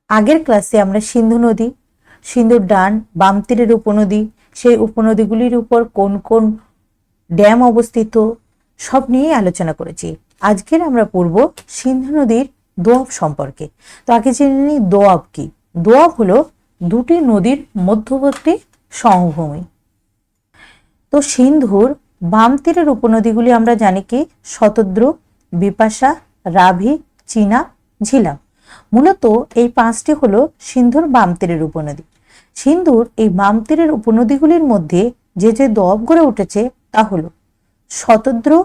আগের ক্লাসে আমরা সিন্ধু নদী, সিন্ধুর ডান বাম তীরের উপনদী, সেই উপনদীগুলির উপর কোন কোন ড্যাম অবস্থিত সব নিয়ে আলোচনা করেছি। আজকের আমরা পড়ব সিন্ধু নদীর দোয়াব সম্পর্কে। তো আগে জেনে নিই দোয়াব কি। দোয়াব হলো দুটি নদীর মধ্যবর্তী সমভূমি। তো সিন্ধুর বাম তীরের উপনদীগুলি আমরা জানি কি শতদ্রু, বিপাশা, রাভি, চিনাব, ঝিলাম। মূলত এই পাঁচটি হলো সিন্ধুর বাম তীরের উপনদী। সিন্ধুর এই বাম তীরের উপনদীগুলির মধ্যে যে যে দোয়াব গড়ে উঠেছে তা হলো শতদ্রু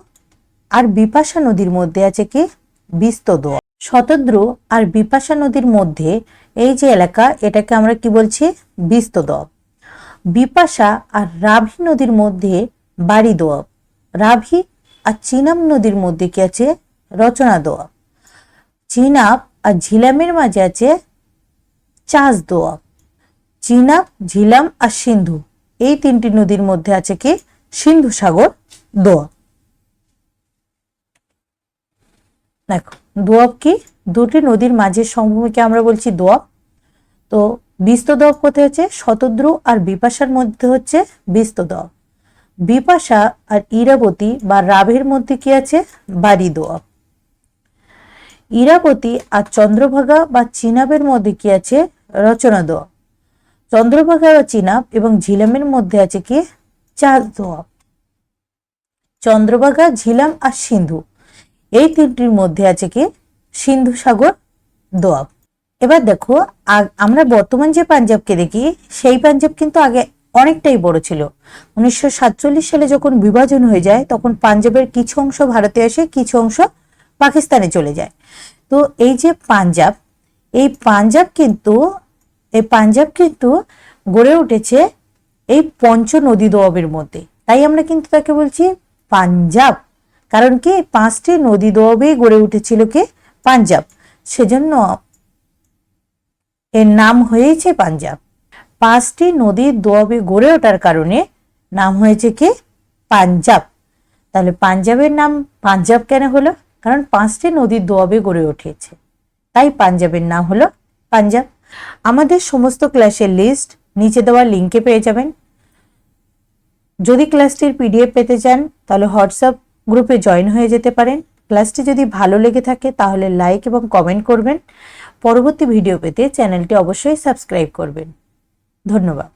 আর বিপাশা নদীর মধ্যে আছে কি বিস্ত দোয়াব। শতদ্রু আর বিপাশা নদীর মধ্যে এই যে এলাকা এটাকে আমরা কি বলছি বিস্ত দোয়াব। বিপাশা আর রাভি নদীর মধ্যে বাড়ি দোয়াব। রাভি আর চিনাব নদীর মধ্যে কি আছে রচনা দোয়াব। চিনাব আর ঝিলামের মাঝে আছে চাষ দোয়াব। চিনাব, ঝিলাম আর সিন্ধু এই তিনটি নদীর মধ্যে আছে কি সিন্ধু সাগর দোয়াব। দেখো দোয়াব কি দুটি নদীর মাঝের সমভূমিকে আমরা বলছি দোয়াব। তো বিস্ত দোয়াব কোথায় আছে শতদ্রু আর বিপাশার মধ্যে হচ্ছে বিস্ত দোয়াব। বিপাশা আর ইরাবতী বা রাভের মধ্যে কি আছে বাড়ি দোয়াব। ইরাবতী আর চন্দ্রভাগা বা চিনাবের মধ্যে কি আছে রচনা দোয়াব। চন্দ্রভাগা বা চিনাব এবং ঝিলামের মধ্যে আছে কি চাষ দোয়াব। চন্দ্রভাগা, ঝিলাম আর সিন্ধু এই তিনটির মধ্যে আছে কি সিন্ধু সাগর দোয়াব। এবার দেখো আমরা বর্তমান যে পাঞ্জাবকে দেখি সেই পাঞ্জাব কিন্তু আগে অনেকটাই বড় ছিল। 1947 সালে যখন বিভাজন হয়ে যায় তখন পাঞ্জাবের কিছু অংশ ভারতে আসে, কিছু অংশ পাকিস্তানে চলে যায়। তো এই যে পাঞ্জাব, এই পাঞ্জাব কিন্তু গড়ে উঠেছে এই পঞ্চ নদী দোয়াবের মধ্যে। তাই আমরা কিন্তু তাকে বলছি পাঞ্জাব, কারণ কি পাঁচটি নদী দোয়াবেই গড়ে উঠেছিল কি পাঞ্জাব, সেজন্য এর নাম হয়েছে পাঞ্জাব। পাঁচটি নদীর দোয়াবে গড়ে ওঠার কারণে নাম হয়েছে কি পাঞ্জাব। তাহলে পাঞ্জাবের নাম পাঞ্জাব কেন হলো? কারণ পাঁচটি নদীর দোয়াবে গড়ে উঠেছে, তাই পাঞ্জাবের নাম হলো পাঞ্জাব। আমাদের সমস্ত ক্লাসের লিস্ট নিচে দেওয়া লিঙ্কে পেয়ে যাবেন। যদি ক্লাসটির পিডিএফ পেতে চান তাহলে হোয়াটসঅ্যাপ গ্রুপে জয়েন হয়ে যেতে পারেন। ক্লাসটি যদি ভালো লেগে থাকে তাহলে লাইক এবং কমেন্ট করবেন। পরবর্তী ভিডিও পেতে চ্যানেলটি অবশ্যই সাবস্ক্রাইব করবেন। ধন্যবাদ।